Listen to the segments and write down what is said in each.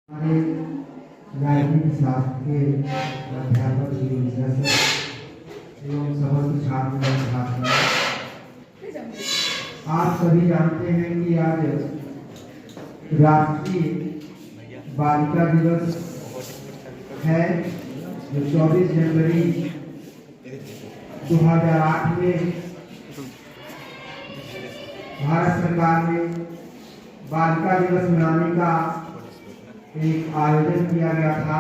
हमारे राजनीति शास्त्र के अध्यापक एवं समस्त छात्र छात्रा, आप सभी जानते हैं कि आज राष्ट्रीय बालिका दिवस है, जो 24 जनवरी 2008 में भारत सरकार ने बालिका दिवस मनाने का एक आयोजन किया गया था।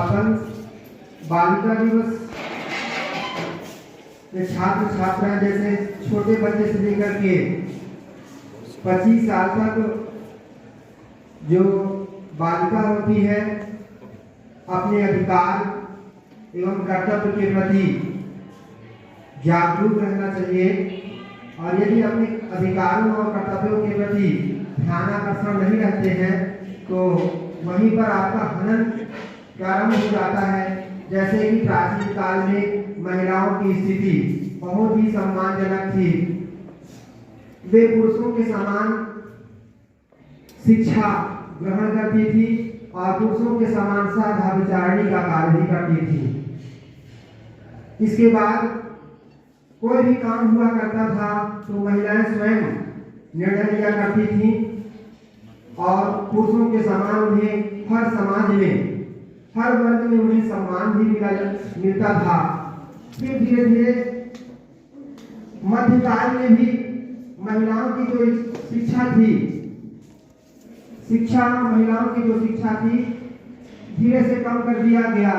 अपन बालिका दिवस में छात्र छात्राएं जैसे छोटे बच्चे से लेकर के 25 साल तक जो बालिका होती है, अपने अधिकार एवं कर्तव्य के प्रति जागरूक रहना चाहिए। और यदि अपने अधिकारों और कर्तव्यों के प्रति ध्यान आकर्षण नहीं रखते हैं तो वहीं पर आपका हनन प्रारंभ हो जाता है। जैसे कि प्राचीन काल में महिलाओं की स्थिति बहुत ही सम्मानजनक थी। वे पुरुषों के समान शिक्षा ग्रहण करती थी और पुरुषों के समान साधाविचारणी का कार्य भी करती थी। इसके बाद कोई भी काम हुआ करता था तो महिलाएं स्वयं निर्णय लिया करती थी और पुरुषों के समान उन्हें हर समाज में, हर वर्ग में उन्हें सम्मान भी मिलता था। फिर धीरे धीरे मध्यकाल में भी महिलाओं की जो शिक्षा थी, महिलाओं की जो शिक्षा थी धीरे से कम कर दिया गया।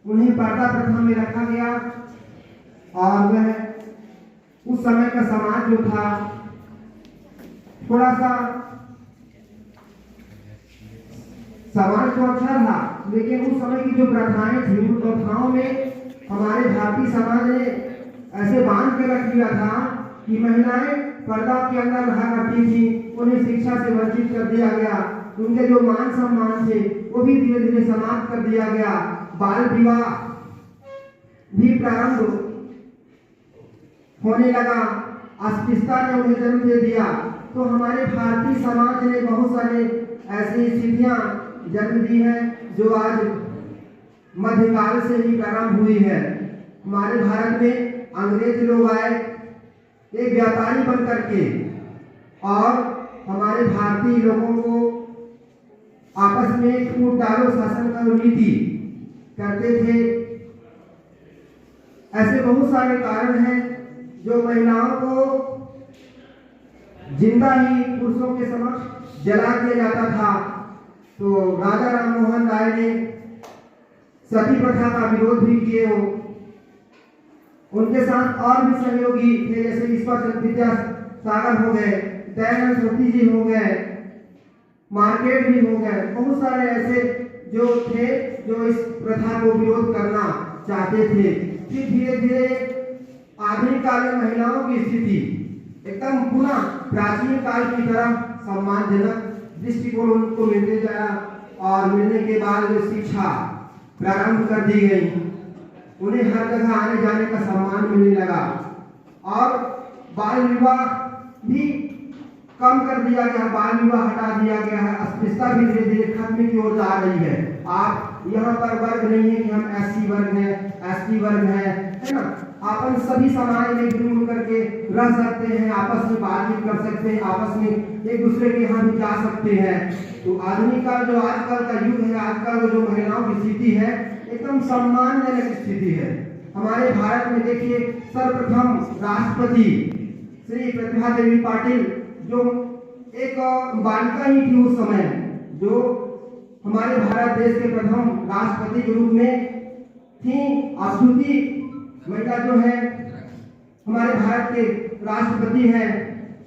उन्हें पर्दा प्रथा में रखा गया और वह उस समय का समाज जो था थोड़ा सा समाज तो अच्छा था, लेकिन उस समय की जो प्रथाएं थी उन प्रथाओं में हमारे भारतीय समाज ने ऐसे बांध के रख दिया था कि महिलाएं पर्दा के अंदर रहा करती थी। उन्हें शिक्षा से वंचित कर दिया गया। उनके जो मान सम्मान थे वो भी धीरे धीरे समाप्त कर दिया गया। बाल विवाह भी प्रारंभ होने लगा। अस्पृश्यता ने उन्हें जन्म दे दिया। तो हमारे भारतीय समाज ने बहुत सारे ऐसी स्थितियां जन्म दी है जो आज मध्यकाल से ही प्रारंभ हुई है। हमारे भारत में अंग्रेज लोग आए एक व्यापारी बन करके और हमारे भारतीय लोगों को आपस में फूट डालो शासन का नीति करते थे। ऐसे बहुत सारे कारण हैं जो महिलाओं को जिंदा ही पुरुषों के समक्ष जला दिया जाता था। तो राजा राम मोहन राय ने सती प्रथा का विरोध भी किए हो। उनके साथ और भी सहयोगी थे, जैसे ईश्वर चंद्र विद्यासागर हो गए, दयानंद सरस्वती जी हो गए, मार्केट भी हो गए। बहुत सारे ऐसे जो थे जो इस प्रथा को विरोध करना चाहते थे। फिर धीरे धीरे आधुनिक काल में महिलाओं की स्थिति एकदम पुनः प्राचीन काल की तरह सम्मानजनक दृष्टिकोण उनको मिलते गया और मिलने के बाद वे शिक्षा प्रारंभ कर दी गई। उन्हें हर जगह आने जाने का सम्मान मिलने लगा और बाल विवाह भी कम कर दिया गया, बाल विवाह हटा दिया गया है। अस्पृश्यता भी धीरे धीरे खत्म की ओर जा रही है। आप यहाँ पर वर्ग नहीं है कि हम एससी वर्ग है, एसटी वर्ग है ना। अपन सभी समाज में मिलजुल करके रह सकते हैं, आपस में बातचीत कर सकते हैं, आपस में एक दूसरे के यहाँ भी जा सकते हैं। तो आधुनिक काल जो आजकल का युग है, आजकल जो महिलाओं की स्थिति है एकदम सम्मानजनक स्थिति है। हमारे भारत में देखिए सर्वप्रथम राष्ट्रपति श्री प्रतिभा देवी पाटिल जो एक बालिका ही थी उस समय, जो हमारे भारत देश के प्रथम राष्ट्रपति के रूप में थी। अस्तुति महिला जो है हमारे भारत के राष्ट्रपति है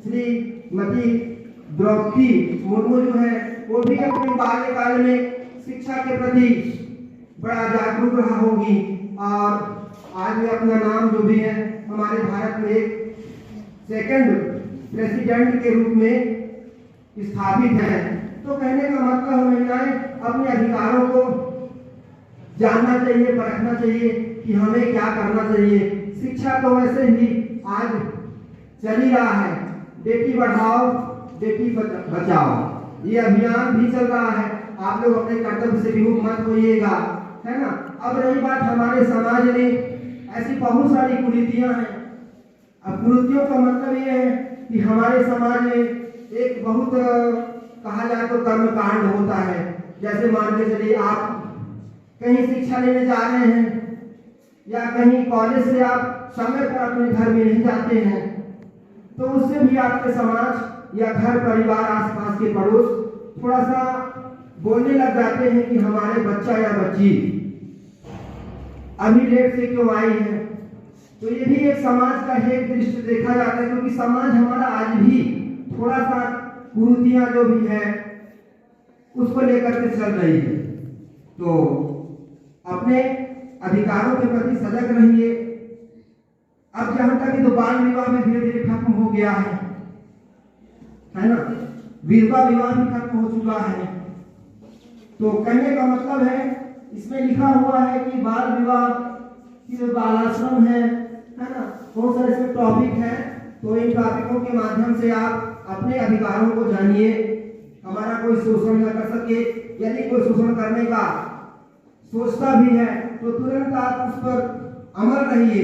श्रीमती द्रौपदी मुर्मू जो है वो भी अपने बाल्यकाल में शिक्षा के प्रति बड़ा जागरूक रहा होगी और आज भी अपना नाम जो भी है हमारे भारत में एक सेकंड प्रेसिडेंट के रूप में स्थापित है। तो कहने का मतलब महिलाएं अपने अधिकारों को जानना चाहिए, परखना चाहिए कि हमें क्या करना चाहिए। शिक्षा तो वैसे ही आज चल ही रहा है, बेटी बढ़ाओ बेटी बचाओ। ये अभियान भी चल रहा है, आप लोग अपने कर्तव्य से विमुख मत होइएगा, है ना। अब रही बात हमारे समाज में ऐसी बहुत सारी कुरीतियां हैं। अब कुरीतियों का मतलब ये है कि हमारे समाज में एक बहुत कहा जाए तो कर्मकांड होता है। जैसे मान के चलिए आप कहीं शिक्षा लेने जा रहे हैं या कहीं कॉलेज से आप समय पर अपने घर में नहीं जाते हैं, तो उससे भी आपके समाज या घर परिवार आसपास के पड़ोस थोड़ा सा बोलने लग जाते हैं कि हमारे बच्चा या बच्ची अभी लेट से क्यों आई है। तो ये भी एक समाज का एक दृष्टि देखा जाता है, क्योंकि समाज हमारा आज भी थोड़ा सा कुरीतियां जो भी है उसको लेकर के चल रही है। तो अपने अधिकारों के प्रति सजग रहिए। अब जहां तक कि तो बाल विवाह भी धीरे धीरे खत्म हो गया है ना, विधवा विवाह भी खत्म हो चुका है। तो कहने का मतलब है, इसमें लिखा हुआ है कि बाल विवाह की जो बालाश्रम है ना, बहुत सारे इसमें टॉपिक है। तो इन टॉपिकों के माध्यम से आप अपने अधिकारों को जानिए, हमारा कोई शोषण न कर सके। यदि कोई शोषण करने का सोचता भी है तो तुरंत आप उस पर अमल रहिए।